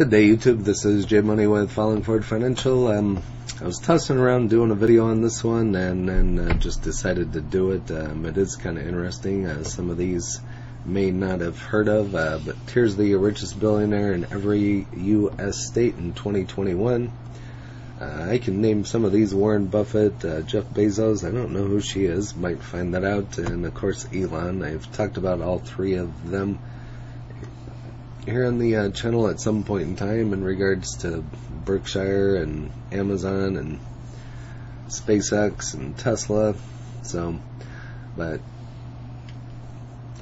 Good day, YouTube. This is J Money with Falling Forward Financial. I was tossing around doing a video on this one, and then just decided to do it. It is kind of interesting. Some of these may not have heard of, but here's the richest billionaire in every U.S. state in 2021. I can name some of these: Warren Buffett, Jeff Bezos. I don't know who she is. Might find that out. And of course, Elon. I've talked about all three of them here on the channel at some point in time in regards to Berkshire and Amazon and SpaceX and Tesla. So, but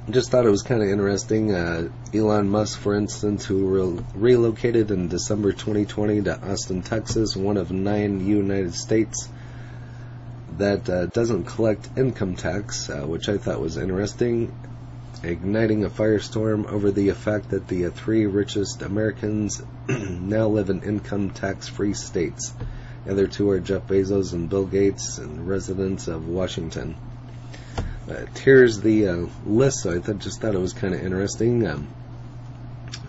just thought it was kind of interesting. Elon Musk, for instance, who relocated in December 2020 to Austin, Texas, one of 9 United States that doesn't collect income tax, which I thought was interesting, igniting a firestorm over the fact that the 3 richest Americans now live in income tax-free states. The other 2 are Jeff Bezos and Bill Gates, and residents of Washington. Here's the list, so I just thought it was kind of interesting.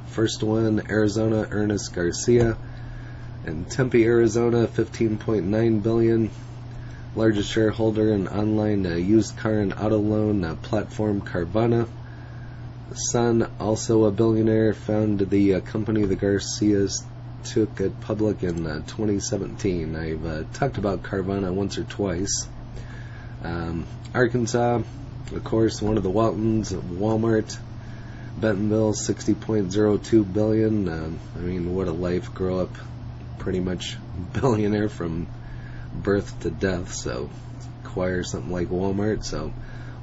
First one, Arizona, Ernest Garcia. In Tempe, Arizona, $15.9 billion. Largest shareholder in online used car and auto loan platform Carvana. Son, also a billionaire, founded the company the Garcias took it public in 2017. I've talked about Carvana once or twice. Arkansas, of course, one of the Waltons, Walmart. Bentonville, $60.02 billion. I mean, what a life. Grow up pretty much billionaire from birth to death, so acquire something like Walmart. So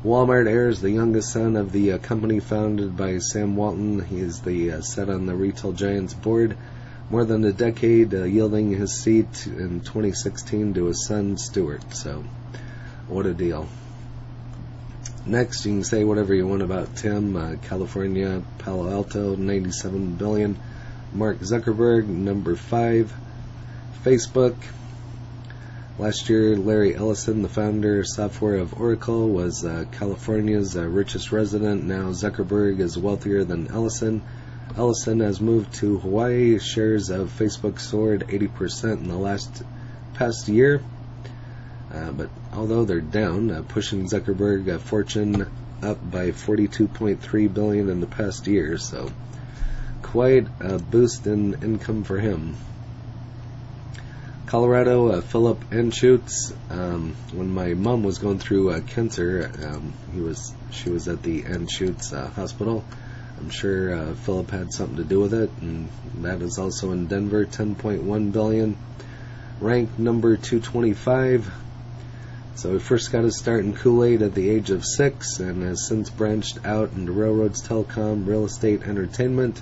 Walmart heirs the youngest son of the company founded by Sam Walton. He is the sat on the retail giant's board more than a decade, yielding his seat in 2016 to his son Stuart. So what a deal. Next, you can say whatever you want about Tim. California, Palo Alto, $97 billion. Mark Zuckerberg, number 5. Facebook. Last year, Larry Ellison, the founder software of Oracle, was California's richest resident. Now Zuckerberg is wealthier than Ellison. Ellison has moved to Hawaii. Shares of Facebook soared 80% in the past year. But although they're down, pushing Zuckerberg fortune up by $42.3 billion in the past year. So quite a boost in income for him. Colorado, Philip Anschutz. When my mom was going through cancer, she was at the Anschutz hospital. I'm sure Philip had something to do with it, and that is also in Denver, $10.1 billion. Ranked number 225. So he first got his start in Kool-Aid at the age of 6, and has since branched out into railroads, telecom, real estate, entertainment.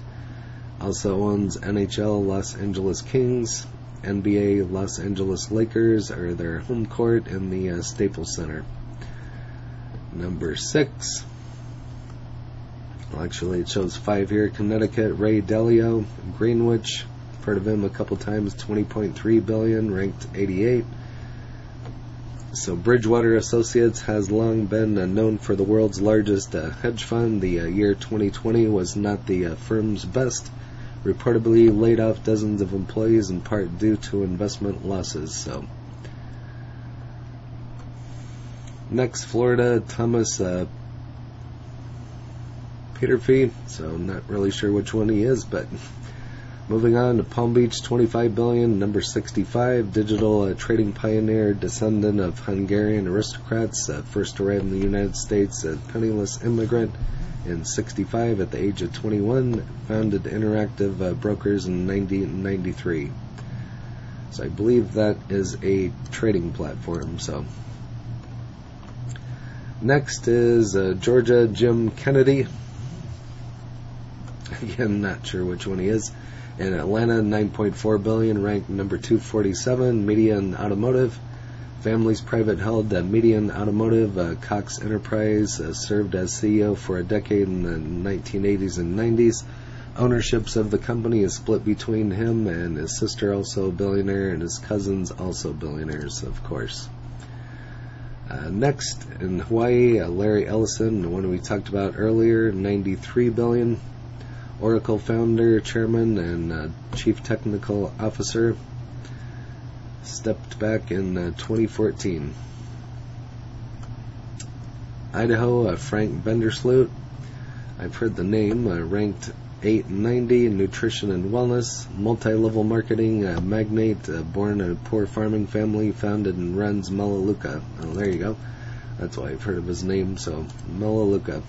Also owns NHL Los Angeles Kings, NBA Los Angeles Lakers are their home court in the Staples Center. Number 6. Well, actually, it shows 5 here. Connecticut, Ray Dalio. Greenwich, heard of him a couple times. $20.3 billion, ranked 88. So Bridgewater Associates has long been known for the world's largest hedge fund. The year 2020 was not the firm's best. Reportedly laid off dozens of employees in part due to investment losses. So next, Florida, Thomas Peterfy. So not really sure which one he is, but moving on to Palm Beach, $25 billion, number 65. Digital trading pioneer, descendant of Hungarian aristocrats, first arrived in the United States, a penniless immigrant in 65 at the age of 21, founded Interactive Brokers in 1993. So I believe that is a trading platform. So next is Georgia, Jim Kennedy. Again, not sure which one he is. In Atlanta, $9.4 billion, ranked number 247. Media and automotive. Family's private held Media and Automotive. Cox Enterprise served as CEO for a decade in the 1980s and 90s. Ownerships of the company is split between him and his sister, also a billionaire, and his cousins, also billionaires, of course. Next, in Hawaii, Larry Ellison, the one we talked about earlier, $93 billion. Oracle founder, chairman, and chief technical officer, stepped back in 2014. Idaho, Frank Vandersloot, I've heard the name, ranked 890 in nutrition and wellness, multi-level marketing magnate, born in a poor farming family, founded and runs Melaleuca. Oh, there you go. That's why I've heard of his name, so Melaleuca.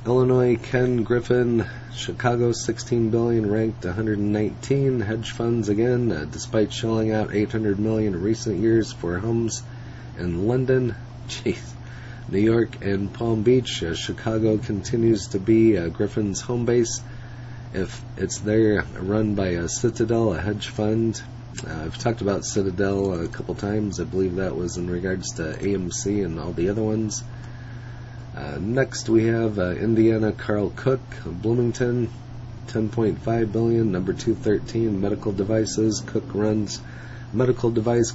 Illinois, Ken Griffin, Chicago, 16 billion, ranked 119. Hedge funds again, despite shelling out $800 million in recent years for homes in London, New York, and Palm Beach. Chicago continues to be Griffin's home base. If it's there, run by a Citadel, a hedge fund. I've talked about Citadel a couple times. I believe that was in regards to AMC and all the other ones. Next we have Indiana, Carl Cook, Bloomington, 10.5 billion, number 213, medical devices. Cook runs medical device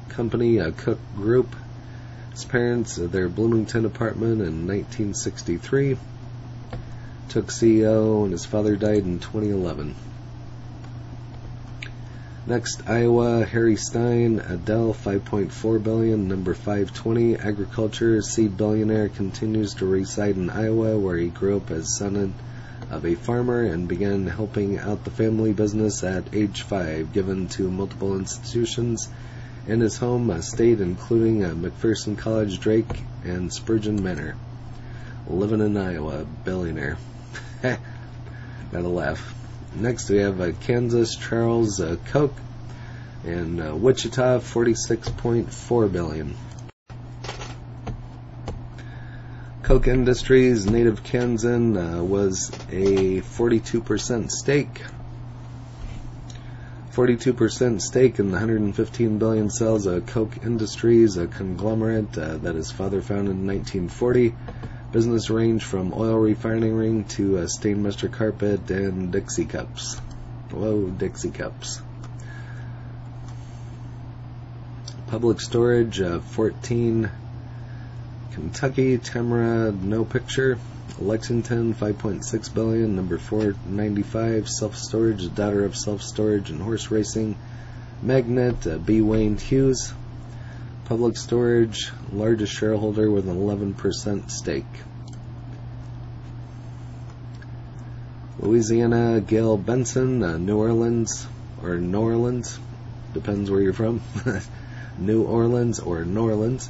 company, Cook Group. His parents, their Bloomington apartment in 1963. Took CEO and his father died in 2011. Next, Iowa, Harry Stein, Adele, 5.4 billion, number 520, agriculture, seed billionaire, continues to reside in Iowa, where he grew up as son of a farmer and began helping out the family business at age 5, given to multiple institutions in his home state, including McPherson College, Drake, and Spurgeon Manor. Living in Iowa, billionaire. Gotta laugh. Next we have Kansas, Charles Koch, and Wichita, 46.4 billion. Koch Industries, native Kansan, was a 42% stake. 42% stake in the 115 billion sales of Koch Industries, a conglomerate that his father founded in 1940. Business range from oil refining to Stainmaster carpet and Dixie cups. Whoa, Dixie cups. Public storage, 14. Kentucky, Tamara, no picture. Lexington, 5.6 billion, number 495. Self-storage, daughter of self-storage and horse racing. Magnet, B. Wayne Hughes. Public storage, largest shareholder with an 11% stake. Louisiana, Gail Benson, New Orleans, or New Orleans, depends where you're from. New Orleans or New Orleans.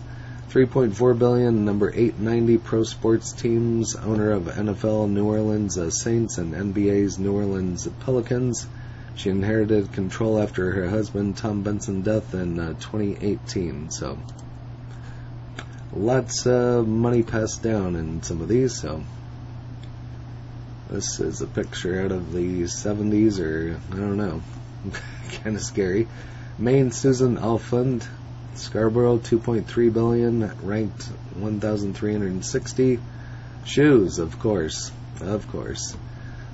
3.4 billion, number 890, pro sports teams, owner of NFL New Orleans Saints and NBA's New Orleans Pelicans. She inherited control after her husband Tom Benson's death in 2018. So lots of money passed down in some of these. So this is a picture out of the 70s, or I don't know, kind of scary. Maine, Susan Alfund, Scarborough, 2.3 billion, ranked 1,360. Shoes, of course.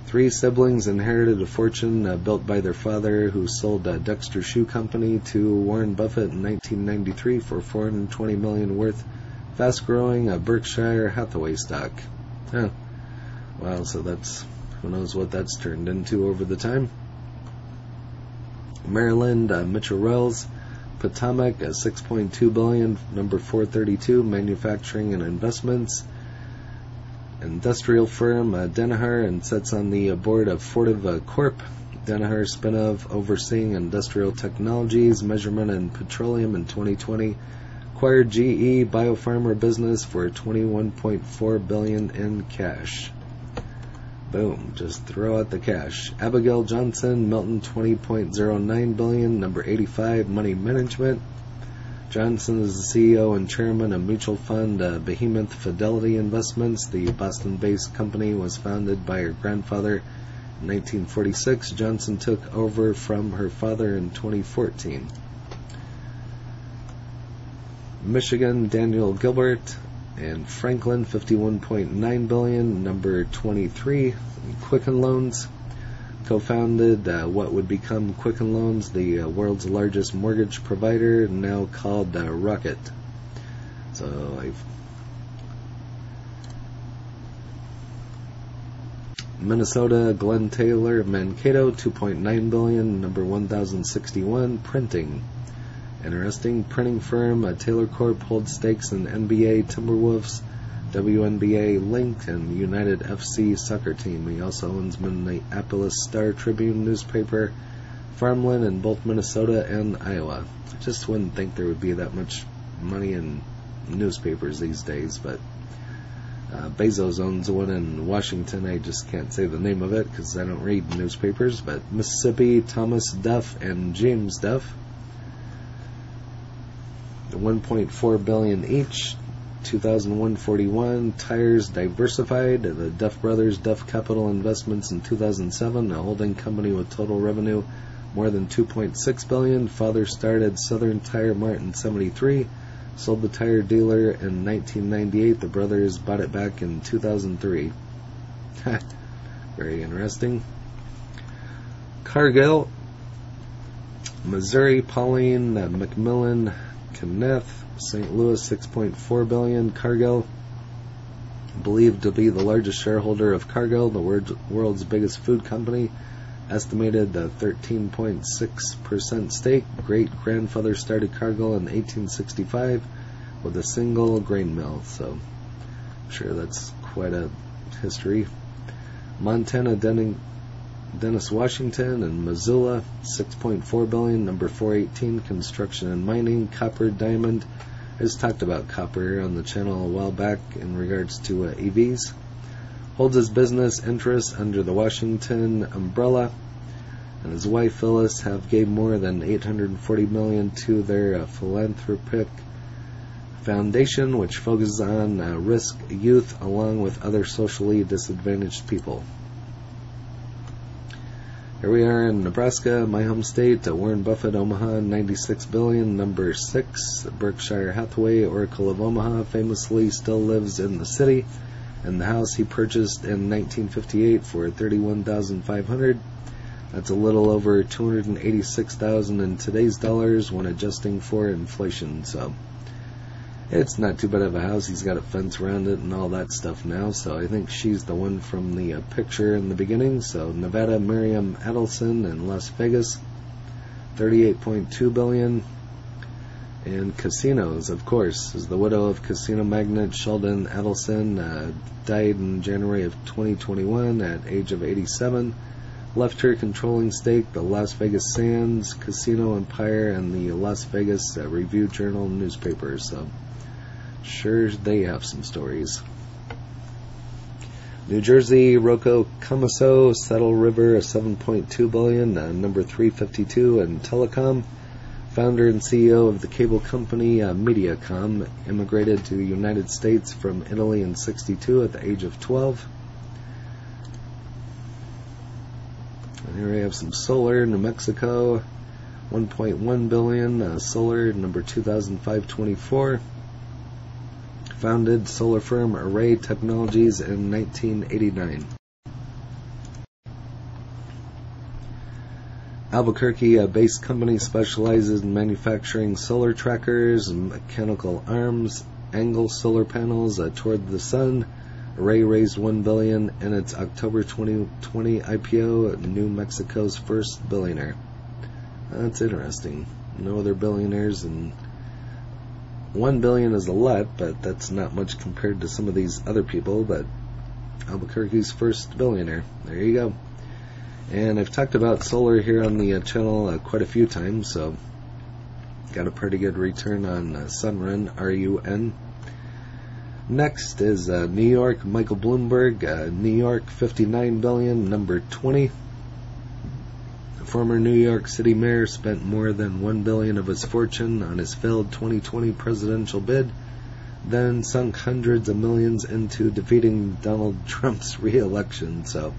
3 siblings inherited a fortune built by their father, who sold Dexter Shoe Company to Warren Buffett in 1993 for $420 million worth fast-growing Berkshire Hathaway stock. Huh. Wow, so that's, who knows what that's turned into over the time. Maryland, Mitchell Wells, Potomac, 6.2 billion, number 432, manufacturing and investments. Industrial firm Danaher, and sits on the board of Fortive Corp. Danaher spin-off overseeing industrial technologies, measurement, and petroleum in 2020. Acquired GE Biopharma business for $21.4 billion in cash. Boom, just throw out the cash. Abigail Johnson, Milton, 20.09 billion, number 85, money management. Johnson is the CEO and chairman of mutual fund Behemoth Fidelity Investments. The Boston-based company was founded by her grandfather in 1946. Johnson took over from her father in 2014. Michigan, Daniel Gilbert, and Franklin, 51.9 billion, number 23, Quicken Loans. Co-founded what would become Quicken Loans, the world's largest mortgage provider, now called Rocket. So Minnesota, Glenn Taylor, Mankato, $2.9 billion. Number 1061, printing. Interesting. Printing firm Taylor Corp holds stakes in NBA Timberwolves, WNBA Link, and United FC soccer team. He also owns Minneapolis Star-Tribune newspaper, farmland in both Minnesota and Iowa. I just wouldn't think there would be that much money in newspapers these days, but Bezos owns one in Washington. I just can't say the name of it because I don't read newspapers, but Mississippi, Thomas Duff and James Duff, $1.4 billion each. 2001-41, Tires Diversified, the Duff Brothers Duff Capital Investments in 2007, a holding company with total revenue more than $2.6 billion. Father started Southern Tire Mart in 73, sold the tire dealer in 1998. The brothers bought it back in 2003. Very interesting. Cargill, Missouri, Pauline, Macmillan, Kenneth, St. Louis, $6.4 billion. Cargill, believed to be the largest shareholder of Cargill, the world's biggest food company, estimated 13.6% stake. Great-grandfather started Cargill in 1865 with a single grain mill, so I'm sure that's quite a history. Montana, Dennis Washington, and Missoula, $6.4 billion. Number 418, construction and mining. Copper, Diamond. I just talked about copper on the channel a while back in regards to EVs. Holds his business interests under the Washington umbrella, and his wife Phyllis have gave more than $840 million to their philanthropic foundation, which focuses on risk youth along with other socially disadvantaged people. Here we are in Nebraska, my home state. Warren Buffett, Omaha, $96 billion. Number 6, Berkshire Hathaway, Oracle of Omaha, famously still lives in the city, and the house he purchased in 1958 for $31,500. That's a little over $286,000 in today's dollars when adjusting for inflation. So it's not too bad of a house. He's got a fence around it and all that stuff now. So I think she's the one from the picture in the beginning. So Nevada, Miriam Adelson in Las Vegas, $38.2 billion. And casinos, of course, is the widow of casino magnate Sheldon Adelson, died in January of 2021 at age of 87. Left her controlling stake, the Las Vegas Sands, Casino Empire, and the Las Vegas Review-Journal newspapers. So sure, they have some stories. New Jersey, Rocco Comiso, Saddle River, $7.2 billion. Number 352 in telecom. Founder and CEO of the cable company Mediacom, immigrated to the United States from Italy in '62 at the age of 12. And here we have some solar. New Mexico, $1.1 billion. Solar, number 2005-24. Founded solar firm Array Technologies in 1989. Albuquerque-based company specializes in manufacturing solar trackers and mechanical arms, angle solar panels toward the sun. Array raised $1 billion in its October 2020 IPO, New Mexico's first billionaire. That's interesting. No other billionaires, and $1 billion is a lot, but that's not much compared to some of these other people. But Albuquerque's first billionaire. There you go. And I've talked about solar here on the channel quite a few times, so got a pretty good return on Sunrun, RUN. Next is New York, Michael Bloomberg, New York, $59 billion, number 20. The former New York City mayor spent more than $1 billion of his fortune on his failed 2020 presidential bid, then sunk hundreds of millions into defeating Donald Trump's re-election. So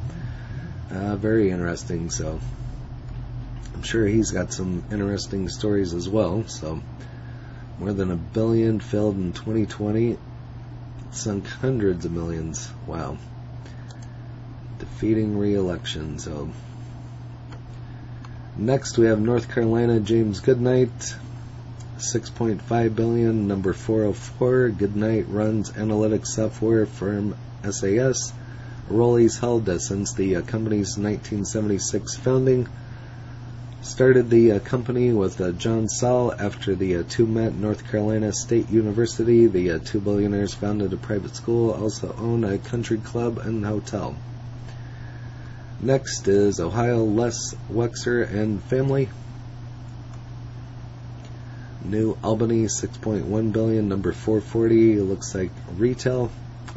very interesting. So I'm sure he's got some interesting stories as well. So more than $1 billion failed in 2020, sunk hundreds of millions. Wow. Defeating re-election. So next we have North Carolina, James Goodnight, $6.5 billion, number 404. Goodnight runs analytics software firm SAS, role he's held since the company's 1976 founding. Started the company with John Saul after the two met at North Carolina State University. The two billionaires founded a private school, also own a country club and hotel. Next is Ohio, Les Wexner and family. New Albany, $6.1 billion, number 440. Looks like retail.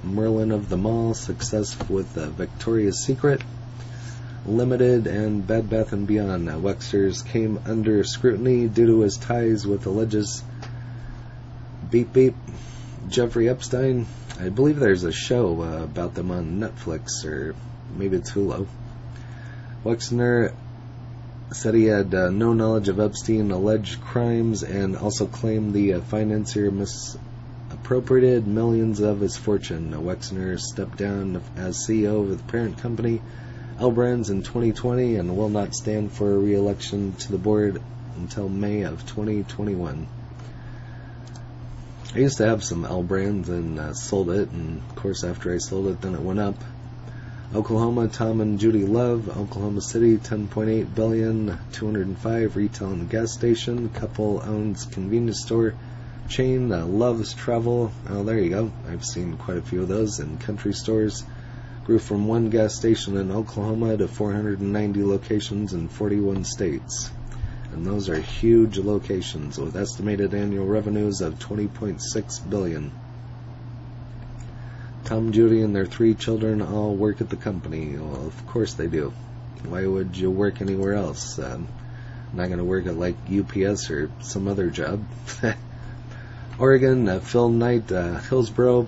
Merlin of the Mall, success with Victoria's Secret Limited and Bed Bath & Beyond. Wexner's came under scrutiny due to his ties with alleged Jeffrey Epstein. I believe there's a show about them on Netflix, or maybe it's Hulu. Wexner said he had no knowledge of Epstein's alleged crimes and also claimed the financier misappropriated millions of his fortune. Wexner stepped down as CEO of the parent company, L Brands, in 2020 and will not stand for re-election to the board until May of 2021. I used to have some L Brands and sold it, and of course after I sold it, then it went up. Oklahoma, Tom and Judy Love. Oklahoma City, $10.8 billion, 205 retail and gas station. Couple owns convenience store chain, Love's Travel. Oh, there you go. I've seen quite a few of those in country stores. Grew from one gas station in Oklahoma to 490 locations in 41 states. And those are huge locations with estimated annual revenues of $20.6 billion. Tom, Judy, and their 3 children all work at the company. Well, of course they do. Why would you work anywhere else? Not going to work at like UPS or some other job. Oregon, Phil Knight, Hillsboro,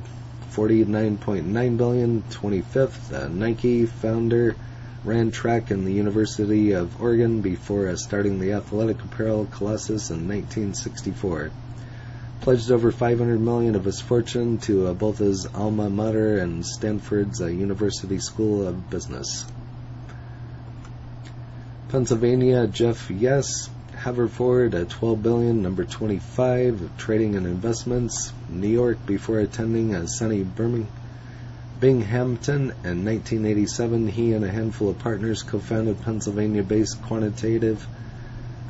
$49.9 billion, 25th. Nike founder, ran track in the University of Oregon before starting the athletic apparel Colossus in 1964. Pledged over $500 million of his fortune to both his alma mater and Stanford's University School of Business. Pennsylvania, Jeff Yes, Haverford, $12 billion, number 25, trading and investments. New York, before attending sunny Binghamton in 1987, he and a handful of partners co-founded Pennsylvania-based quantitative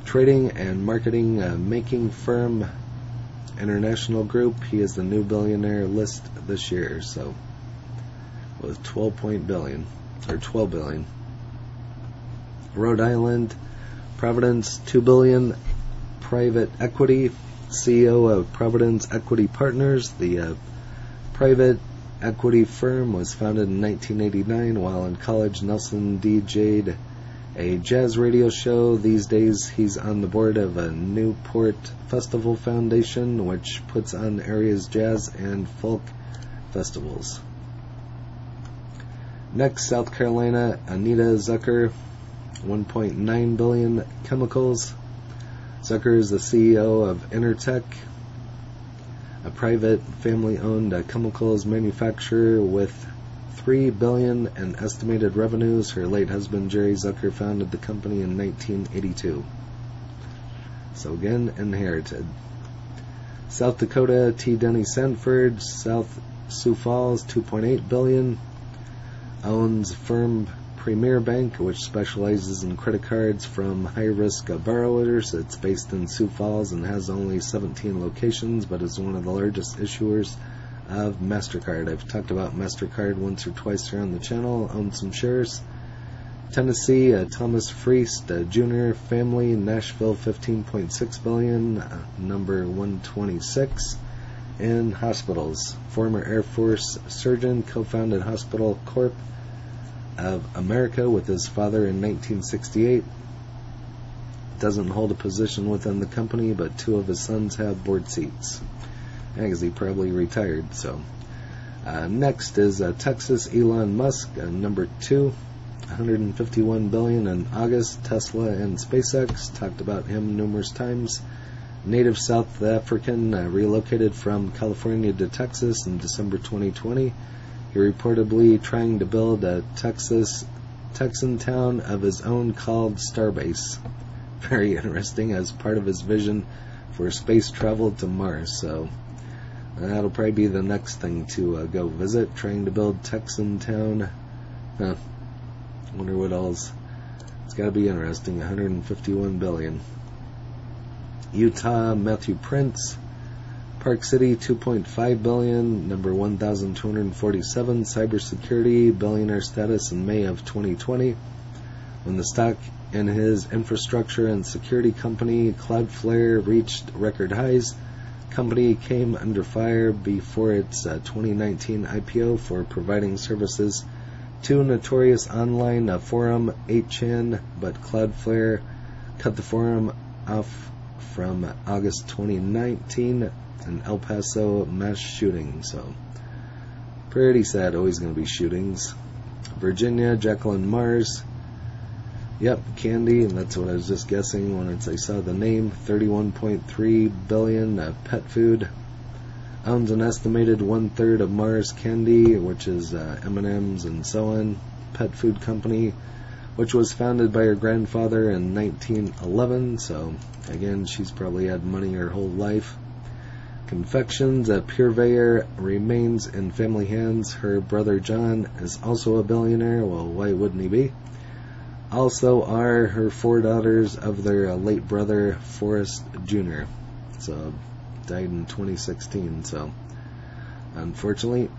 trading and marketing making firm International Group. He is the new billionaire list this year, so with $12 billion. Rhode Island, Providence, $2 billion, private equity. CEO of Providence Equity Partners. The private equity firm was founded in 1989. While in college, Nelson DJ'd a jazz radio show. These days, he's on the board of a Newport Festival Foundation, which puts on area's jazz and folk festivals. Next, South Carolina, Anita Zucker, $1.9 billion, chemicals. Zucker is the CEO of Intertech, a private family-owned chemicals manufacturer with $3 billion in estimated revenues. Her late husband, Jerry Zucker, founded the company in 1982. So again, inherited. South Dakota, T. Denny Sanford, South Sioux Falls, $2.8 billion. Owns firm Premier Bank, which specializes in credit cards from high-risk borrowers. It's based in Sioux Falls and has only 17 locations, but is one of the largest issuers of MasterCard. I've talked about MasterCard once or twice here on the channel. Owns some shares. Tennessee, Thomas Friest Jr. family, Nashville, $15.6 billion, number 126. And hospitals. Former Air Force surgeon, co-founded Hospital Corp of America with his father in 1968. Doesn't hold a position within the company, but 2 of his sons have board seats. Because he probably retired. So next is Texas, Elon Musk, number 2, $151 billion in August. Tesla and SpaceX, talked about him numerous times. Native South African, relocated from California to Texas in December 2020. He reportedly trying to build a Texan town of his own called Starbase. Very interesting, as part of his vision for space travel to Mars. So that'll probably be the next thing to go visit, trying to build Texan town Huh. Wonder what else. It's got to be interesting. 151 billion. Utah, Matthew Prince. Park City, 2.5 billion. Number 1,247. Cybersecurity billionaire status in May of 2020, when the stock in his infrastructure and security company Cloudflare reached record highs. Company came under fire before its 2019 IPO for providing services to notorious online forum 8chan, but Cloudflare cut the forum off from August 2019, an El Paso mass shooting. So pretty sad, always going to be shootings. Virginia, Jacqueline Mars. Yep, candy, and that's what I was just guessing when I saw the name. 31.3 billion. Pet food owns an estimated 1/3 of Mars Candy, which is M&M's and so on. Pet food company, which was founded by her grandfather in 1911. So again, she's probably had money her whole life. Confections, Purveyor remains in family hands. Her brother John is also a billionaire. Well, why wouldn't he be? Also are her 4 daughters of their late brother, Forrest Jr. So, died in 2016. So, unfortunately,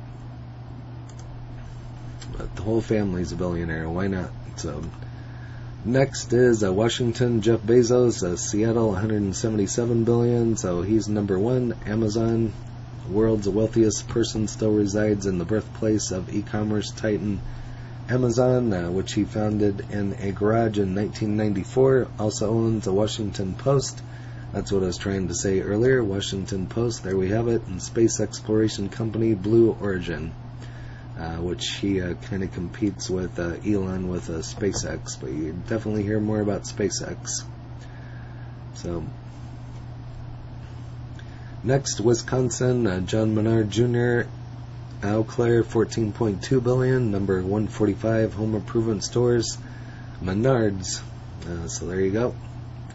but the whole family's a billionaire. Why not? So, next is Washington, Jeff Bezos. Seattle, 177 billion. So, he's number 1. Amazon, world's wealthiest person, still resides in the birthplace of e-commerce titan Amazon, which he founded in a garage in 1994. Also owns the Washington Post. That's what I was trying to say earlier. Washington Post, there we have it. And space exploration company Blue Origin, which he kind of competes with Elon with SpaceX. But you definitely hear more about SpaceX. So, next, Wisconsin, John Menard Jr., Eau Claire, 14.2 billion. Number 145, home improvement stores, Menards. So there you go.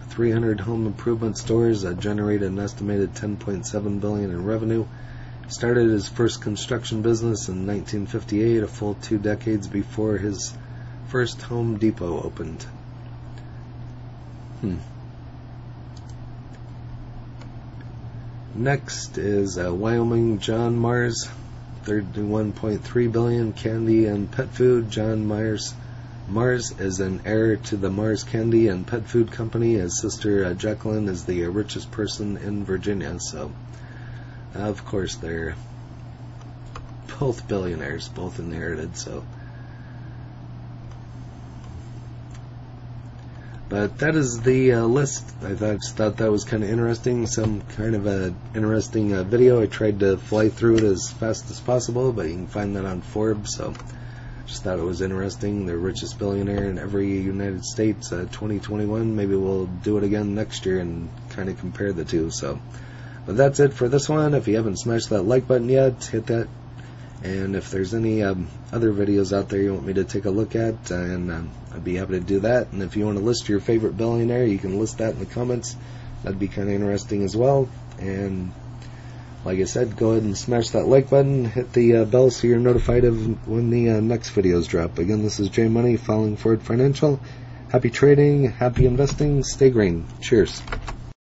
300 home improvement stores generate an estimated 10.7 billion in revenue. Started his first construction business in 1958, a full 2 decades before his first Home Depot opened. Next is Wyoming, John Mars. 31.3 billion. Candy and pet food. John Mars is an heir to the Mars Candy and Pet Food Company. His sister Jacqueline is the richest person in Virginia. So, of course, they're both billionaires, both inherited. So, but that is the list. I just thought that was kind of interesting. Some kind of a interesting video. I tried to fly through it as fast as possible, but you can find that on Forbes. So just thought it was interesting. The richest billionaire in every United States, 2021. Maybe we'll do it again next year and kind of compare the two. So, but that's it for this one. If you haven't smashed that like button yet, hit that. And if there's any other videos out there you want me to take a look at, and I'd be happy to do that. And if you want to list your favorite billionaire, you can list that in the comments. That'd be kind of interesting as well. And like I said, go ahead and smash that like button, hit the bell so you're notified of when the next videos drop. Again, this is J Money, Falling Forward Financial. Happy trading, happy investing, stay green. Cheers.